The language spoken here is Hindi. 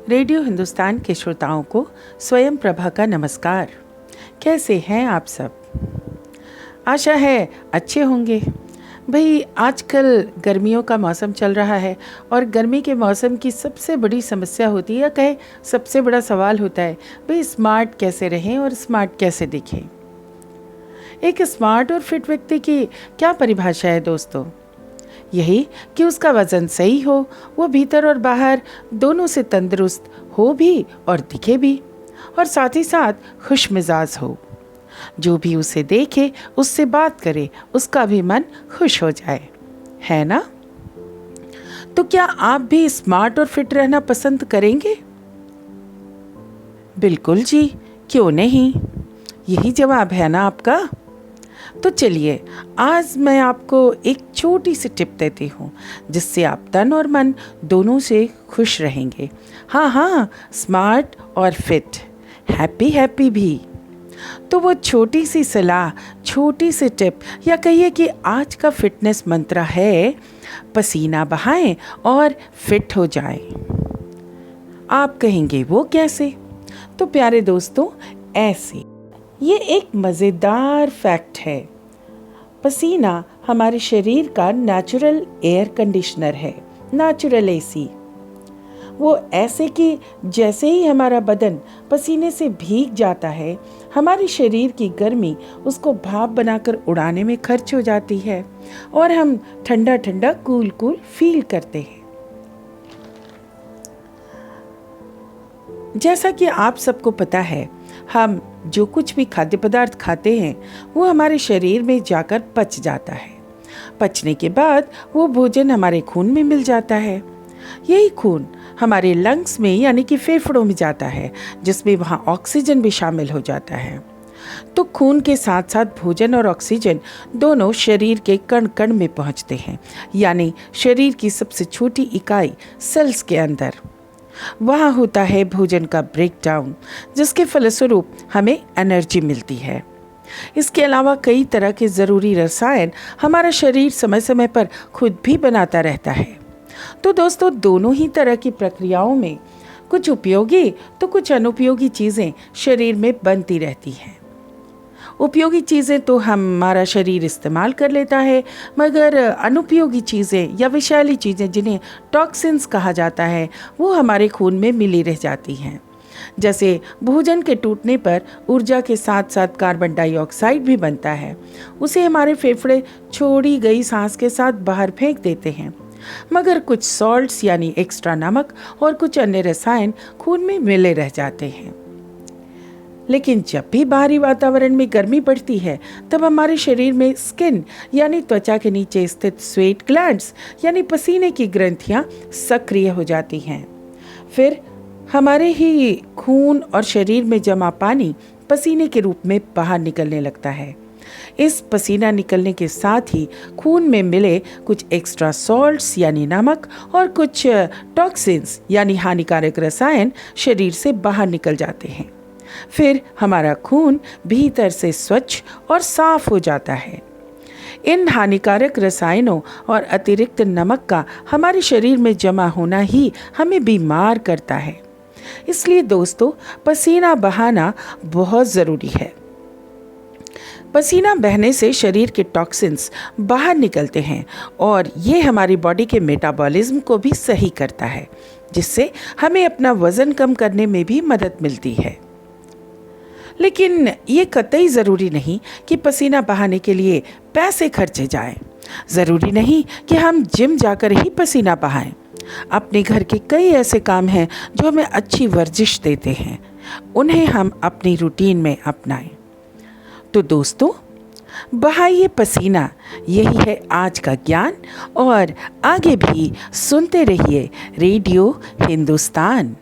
रेडियो हिंदुस्तान के श्रोताओं को स्वयं प्रभा का नमस्कार। कैसे हैं आप सब? आशा है अच्छे होंगे। भाई आजकल गर्मियों का मौसम चल रहा है और गर्मी के मौसम की सबसे बड़ी समस्या होती है या कहे सबसे बड़ा सवाल होता है, भाई स्मार्ट कैसे रहें और स्मार्ट कैसे दिखें। एक स्मार्ट और फिट व्यक्ति की क्या परिभाषा है दोस्तों? यही कि उसका वज़न सही हो, वो भीतर और बाहर दोनों से तंदुरुस्त हो भी और दिखे भी, और साथ ही साथ खुश मिजाज हो। जो भी उसे देखे, उससे बात करे, उसका भी मन खुश हो जाए, है ना? तो क्या आप भी स्मार्ट और फिट रहना पसंद करेंगे? बिल्कुल जी, क्यों नहीं? यही जवाब है ना आपका। तो चलिए आज मैं आपको एक छोटी सी टिप देती हूँ जिससे आप तन और मन दोनों से खुश रहेंगे। हाँ, स्मार्ट और फिट, हैप्पी भी। तो वो छोटी सी सलाह, छोटी सी टिप या कहिए कि आज का फिटनेस मंत्र है, पसीना बहाएं और फिट हो जाएं। आप कहेंगे वो कैसे? तो प्यारे दोस्तों, ऐसे। ये एक मज़ेदार फैक्ट है। पसीना हमारे शरीर का नेचुरल एयर कंडीशनर है, नेचुरल एसी। वो ऐसे कि जैसे ही हमारा बदन पसीने से भीग जाता है, हमारे शरीर की गर्मी उसको भाप बनाकर उड़ाने में खर्च हो जाती है और हम ठंडा ठंडा कूल फील करते हैं। जैसा कि आप सबको पता है, हम जो कुछ भी खाद्य पदार्थ खाते हैं वो हमारे शरीर में जाकर पच जाता है। पचने के बाद वो भोजन हमारे खून में मिल जाता है। यही खून हमारे लंग्स में यानी कि फेफड़ों में जाता है, जिसमें वहाँ ऑक्सीजन भी शामिल हो जाता है। तो खून के साथ साथ भोजन और ऑक्सीजन दोनों शरीर के कण कण में पहुँचते हैं, यानी शरीर की सबसे छोटी इकाई सेल्स के अंदर। वहाँ होता है भोजन का ब्रेक डाउन, जिसके फलस्वरूप हमें एनर्जी मिलती है। इसके अलावा कई तरह के ज़रूरी रसायन हमारा शरीर समय समय पर खुद भी बनाता रहता है। तो दोस्तों, दोनों ही तरह की प्रक्रियाओं में कुछ उपयोगी तो कुछ अनुपयोगी चीज़ें शरीर में बनती रहती हैं। उपयोगी चीज़ें तो हमारा शरीर इस्तेमाल कर लेता है, मगर अनुपयोगी चीज़ें या विषैली चीज़ें जिन्हें टॉक्सिन्स कहा जाता है, वो हमारे खून में मिली रह जाती हैं। जैसे भोजन के टूटने पर ऊर्जा के साथ साथ कार्बन डाइऑक्साइड भी बनता है। उसे हमारे फेफड़े छोड़ी गई सांस के साथ बाहर फेंक देते हैं, मगर कुछ सॉल्ट्स यानी एक्स्ट्रा नमक और कुछ अन्य रसायन खून में मिले रह जाते हैं। लेकिन जब भी बाहरी वातावरण में गर्मी बढ़ती है, तब हमारे शरीर में स्किन यानी त्वचा के नीचे स्थित स्वेट ग्लैंड्स यानी पसीने की ग्रंथियां सक्रिय हो जाती हैं। फिर हमारे ही खून और शरीर में जमा पानी पसीने के रूप में बाहर निकलने लगता है। इस पसीना निकलने के साथ ही खून में मिले कुछ एक्स्ट्रा सॉल्ट्स यानी नमक और कुछ टॉक्सिन्स यानी हानिकारक रसायन शरीर से बाहर निकल जाते हैं। फिर हमारा खून भीतर से स्वच्छ और साफ हो जाता है। इन हानिकारक रसायनों और अतिरिक्त नमक का हमारे शरीर में जमा होना ही हमें बीमार करता है। इसलिए दोस्तों, पसीना बहाना बहुत ज़रूरी है। पसीना बहने से शरीर के टॉक्सिन्स बाहर निकलते हैं और ये हमारी बॉडी के मेटाबॉलिज्म को भी सही करता है, जिससे हमें अपना वज़न कम करने में भी मदद मिलती है। लेकिन ये कतई ज़रूरी नहीं कि पसीना बहाने के लिए पैसे खर्चे जाएं। ज़रूरी नहीं कि हम जिम जाकर ही पसीना बहाएं। अपने घर के कई ऐसे काम हैं जो हमें अच्छी वर्जिश देते हैं, उन्हें हम अपनी रूटीन में अपनाएं। तो दोस्तों, बहाइए पसीना, यही है आज का ज्ञान, और आगे भी सुनते रहिए रेडियो हिंदुस्तान।